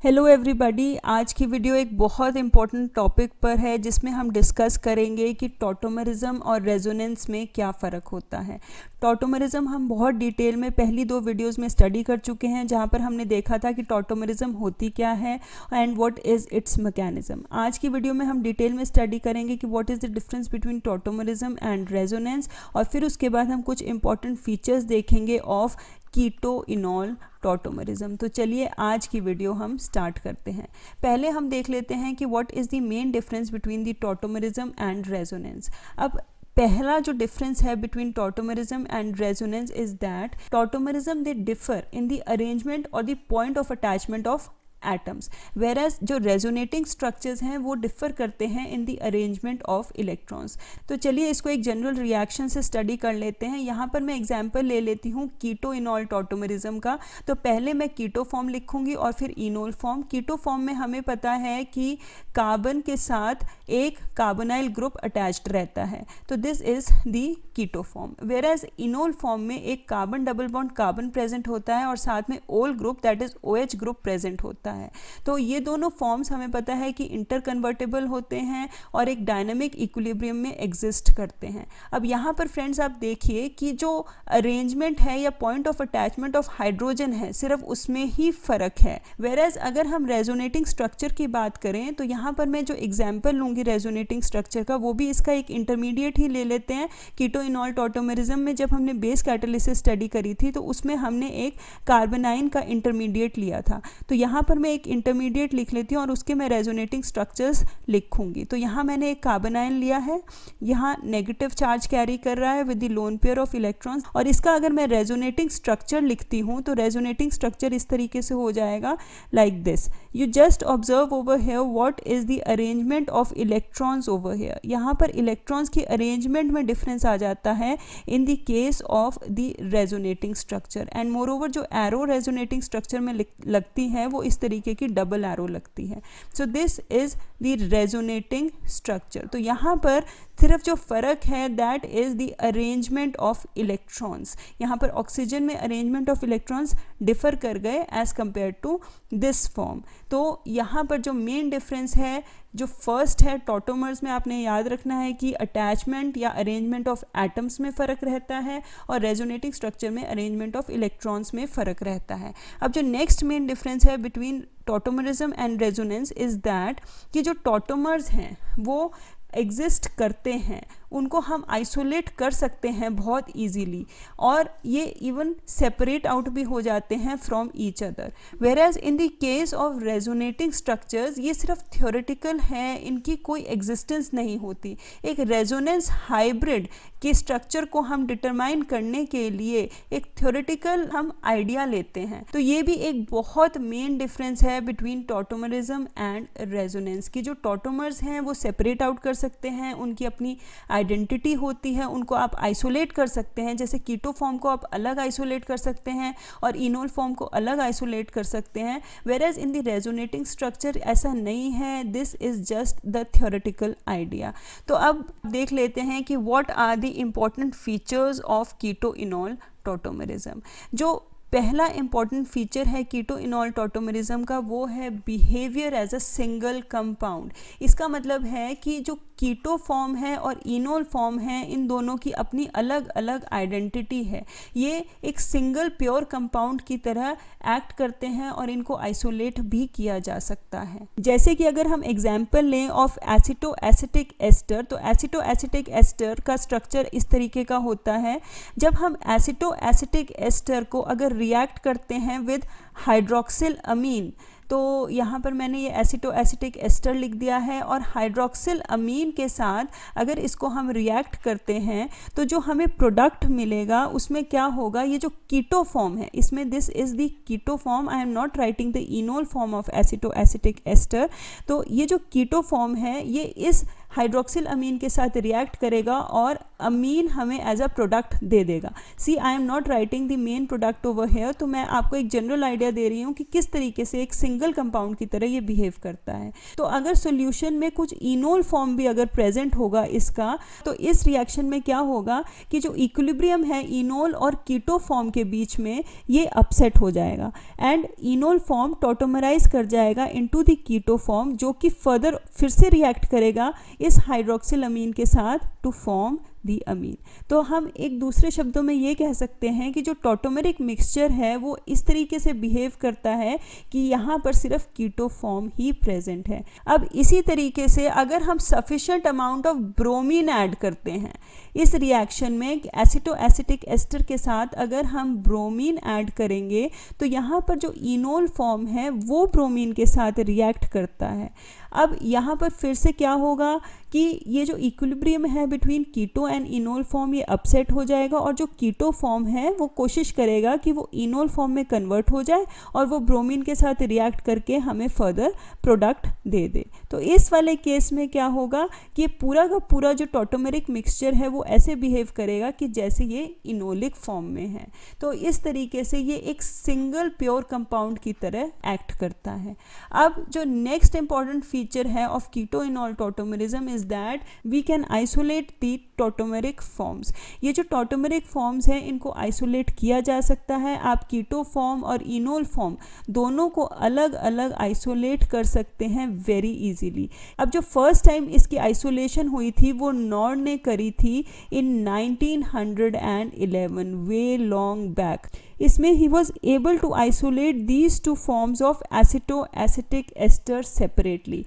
Hello everybody, आज की video एक बहुत इंपॉर्टेंट टॉपिक पर है जिसमें हम डिस्कस करेंगे कि टॉटोमरिज्म और रेजोनेंस में क्या फ़र्क होता है। टॉटोमरिज्म हम बहुत डिटेल में पहली 2 वीडियोस में स्टडी कर चुके हैं, जहां पर हमने देखा था कि टॉटोमरिज्म होती क्या है and what is it's mechanism. आज की वीडियो में हम डिटेल में स्टडी करेंगे कि what is the difference between tautomerism and resonance, और फिर उसके बाद हम कुछ इंपॉर्टेंट फीचर्स देखेंगे ऑफ कीटो इनॉल टॉटोमरिज्म। तो चलिए आज की वीडियो हम स्टार्ट करते हैं। पहले हम देख लेते हैं कि what is the main difference between the tautomerism and resonance. अब पहला जो डिफरेंस है between tautomerism and resonance is that tautomerism they differ in the arrangement और the point of attachment of atoms, whereas जो रेजोनेटिंग स्ट्रक्चर्स हैं वो differ करते हैं in the arrangement of electrons. तो चलिए इसको एक जनरल रिएक्शन से स्टडी कर लेते हैं। यहाँ पर मैं एग्जांपल ले लेती हूँ कीटो इनॉल टॉटोमरिज्म का। तो पहले मैं कीटो फॉर्म लिखूंगी और फिर इनोल फॉर्म। कीटो फॉर्म में हमें पता है कि कार्बन के साथ एक कार्बोनाइल ग्रुप अटैच्ड रहता है, तो this is the keto form. Whereas enol form में एक carbon double bond carbon present होता है और साथ में ol group that is OH group present होता है। तो ये दोनों फॉर्म्स हमें पता है कि इंटर कन्वर्टेबल होते हैं और एक डायनामिक इक्विलिब्रियम में एग्जिस्ट करते हैं। अब यहाँ पर फ्रेंड्स आप देखिए कि जो अरेंजमेंट है या point of attachment of hydrogen है, सिर्फ उसमें ही फर्क है। वेरएज अगर हम रेजोनेटिंग स्ट्रक्चर की बात करें तो यहाँ पर मैं जो एग्जाम्पल लूंगी रेजोनेटिंग स्ट्रक्चर का, वो भी इसका एक इंटरमीडिएट ही ले लेते हैं। कीटो इनॉल टॉटोमरिज्म में जब हमने बेस कैटालिसिस स्टडी करी थी तो उसमें हमने एक कार्बोनाइन का इंटरमीडिएट लिया था। तो यहाँ पर मैं एक इंटरमीडिएट लिख लेती हूँ और उसके मैं रेजोनेटिंग स्ट्रक्चर्स लिखूंगी। तो यहाँ मैंने एक कार्बोनाइन लिया है, यहाँ नेगेटिव चार्ज कैरी कर रहा है with the lone pair of electrons, और इसका अगर मैं रेजोनेटिंग स्ट्रक्चर लिखती हूँ तो रेजोनेटिंग स्ट्रक्चर इस तरीके से हो जाएगा like this. You just observe over here what is the arrangement of electrons over here. यहाँ पर इलेक्ट्रॉन्स की अरेंजमेंट में डिफरेंस आ जाता है इन the case of the resonating structure, and more over जो एरो रेजोनेटिंग स्ट्रक्चर में लगती है वो इस तरीके की डबल एरो लगती है। So this is the resonating structure. तो यहाँ पर सिर्फ जो फर्क है that is the arrangement of electrons. यहाँ पर ऑक्सीजन में अरेंजमेंट ऑफ इलेक्ट्रॉन्स डिफर कर गए as compare to this form. तो यहाँ पर जो मेन डिफरेंस है, जो फर्स्ट है टॉटोमर्स में, आपने याद रखना है कि अटैचमेंट या अरेंजमेंट ऑफ एटम्स में फ़र्क रहता है और रेजोनेटिंग स्ट्रक्चर में अरेंजमेंट ऑफ इलेक्ट्रॉन्स में फ़र्क रहता है। अब जो नेक्स्ट मेन डिफरेंस है between tautomerism and resonance is that कि जो टॉटोमर्स हैं वो एग्जिस्ट करते हैं, उनको हम आइसोलेट कर सकते हैं बहुत इजीली, और ये इवन सेपरेट आउट भी हो जाते हैं from each other. Whereas in the case of resonating structures ये सिर्फ थ्योरेटिकल है, इनकी कोई एग्जिस्टेंस नहीं होती। एक रेजोनेंस हाइब्रिड के स्ट्रक्चर को हम डिटरमाइन करने के लिए एक थ्योरेटिकल हम आइडिया लेते हैं। तो ये भी एक बहुत मेन डिफरेंस है बिटवीन टॉटोमरिज्म एंड रेजोनेंस की। जो टॉटोमर्स हैं वो सेपरेट आउट कर सकते हैं, उनकी अपनी आइडेंटिटी होती है, उनको आप आइसोलेट कर सकते हैं। जैसे कीटो फॉर्म को आप अलग आइसोलेट कर सकते हैं और इनोल फॉर्म को अलग आइसोलेट कर सकते हैं। Whereas in the resonating structure ऐसा नहीं है, this is just the theoretical idea. तो अब देख लेते हैं कि what are the important features of keto enol tautomerism. जो पहला इंपॉर्टेंट फीचर है कीटो इनॉल टॉटोमरिज्म का, वो है behaviour as a single compound. इसका मतलब है कि जो कीटो फॉर्म है और इनोल फॉर्म है, इन दोनों की अपनी अलग अलग आइडेंटिटी है। ये एक सिंगल प्योर कंपाउंड की तरह एक्ट करते हैं और इनको आइसोलेट भी किया जा सकता है। जैसे कि अगर हम एग्जाम्पल लें ऑफ एसिटो एसिटिक एस्टर, तो एसिटो एसिटिक एस्टर का स्ट्रक्चर इस तरीके का होता है। जब हम एसिटो एसिटिक एस्टर को अगर रिएक्ट करते हैं विद हाइड्रोक्सिल अमीन, तो यहाँ पर मैंने ये एसिटो एसिटिक एस्टर लिख दिया है, और हाइड्रोक्सिल अमीन के साथ अगर इसको हम रिएक्ट करते हैं तो जो हमें प्रोडक्ट मिलेगा उसमें क्या होगा, ये जो कीटो फॉर्म है इसमें this is the keto form. I am not writing the enol form of acetoacetic ester. तो ये जो कीटो फॉर्म है ये इस हाइड्रोक्सिल अमीन के साथ रिएक्ट करेगा और अमीन हमें एज अ प्रोडक्ट दे देगा। See I am not writing the main product over here, तो मैं आपको एक जनरल आइडिया दे रही हूँ कि किस तरीके से एक सिंगल कंपाउंड की तरह ये बिहेव करता है। तो अगर सॉल्यूशन में कुछ इनोल फॉर्म भी अगर प्रेजेंट होगा इसका, तो इस रिएक्शन में क्या होगा कि जो इक्विलिब्रियम है इनोल और कीटो फॉर्म के बीच में, ये अपसेट हो जाएगा एंड इनोल फॉर्म टॉटोमराइज कर जाएगा इनटू द कीटो फॉर्म, जो कि फर्दर फिर से रिएक्ट करेगा इस हाइड्रोक्सिल अमीन के साथ टू फॉर्म दी अमीन। तो हम एक दूसरे शब्दों में ये कह सकते हैं कि जो टॉटोमेरिक मिक्सचर है वो इस तरीके से बिहेव करता है कि यहाँ पर सिर्फ कीटो फॉर्म ही प्रेजेंट है। अब इसी तरीके से अगर हम sufficient amount of bromine add करते हैं इस रिएक्शन में, एसिटो एसिटिक एस्टर के साथ अगर हम ब्रोमीन ऐड करेंगे तो यहाँ पर जो इनोल फॉर्म है वो ब्रोमीन के साथ रिएक्ट करता है। अब यहाँ पर फिर से क्या होगा कि ये जो इक्विलिब्रियम है between keto and enol form, ये अपसेट हो जाएगा और जो कीटो फॉर्म है वो कोशिश करेगा कि वो इनोल फॉर्म में कन्वर्ट हो जाए और वो ब्रोमीन के साथ रिएक्ट करके हमें फर्दर प्रोडक्ट दे दे। तो इस वाले केस में क्या होगा कि पूरा का पूरा जो टॉटोमेरिक मिक्सचर है वो ऐसे बिहेव करेगा कि जैसे ये इनोलिक फॉर्म में है। तो इस तरीके से ये एक सिंगल प्योर कंपाउंड की तरह एक्ट करता है। अब जो नेक्स्ट इंपॉर्टेंट फीचर है of keto enol tautomerism is that we can isolate the tautomeric forms. ये जो टॉटोमेरिक फॉर्म्स हैं इनको आइसोलेट किया जा सकता है। आप कीटो फॉर्म और इनोल फॉर्म दोनों को अलग अलग आइसोलेट कर सकते हैं वेरी इजीली। अब जो फर्स्ट टाइम इसकी आइसोलेशन हुई थी वो नॉर्ड ने करी थी इन 1911, वे लॉन्ग बैक। इसमें ही was able to isolate these two forms of acetoacetic ester separately.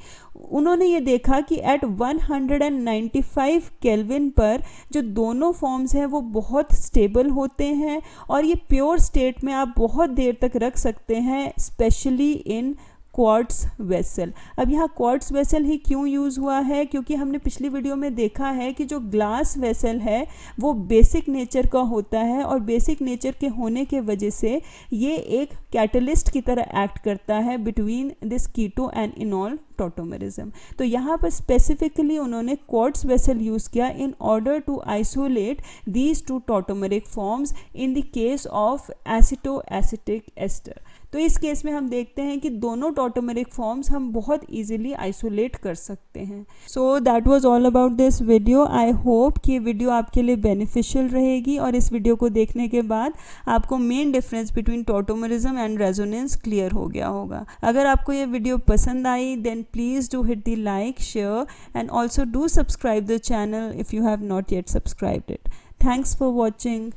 उन्होंने ये देखा कि एट 195 केल्विन पर जो दोनों फॉर्म्स हैं वो बहुत स्टेबल होते हैं और ये प्योर स्टेट में आप बहुत देर तक रख सकते हैं, स्पेशली इन क्वार्ट्स वेसल। अब यहाँ क्वार्ट्स वेसल ही क्यों यूज़ हुआ है, क्योंकि हमने पिछली वीडियो में देखा है कि जो ग्लास वेसल है वो बेसिक नेचर का होता है और बेसिक नेचर के होने के वजह से ये एक कैटलिस्ट की तरह एक्ट करता है between this keto and enol tautomerism. तो यहाँ पर स्पेसिफिकली उन्होंने क्वार्ट्स वेसल यूज़ किया in order to isolate these two tautomeric forms in the case of acetoacetic ester. तो इस केस में हम देखते हैं कि दोनों टॉटोमेरिक फॉर्म्स हम बहुत इजीली आइसोलेट कर सकते हैं। So that was all about this video. I hope कि ये वीडियो आपके लिए बेनिफिशियल रहेगी और इस वीडियो को देखने के बाद आपको main difference between tautomerism and resonance clear हो गया होगा। अगर आपको ये वीडियो पसंद आई then please do hit the like, share and also do subscribe the channel if you have not yet subscribed it. Thanks for watching.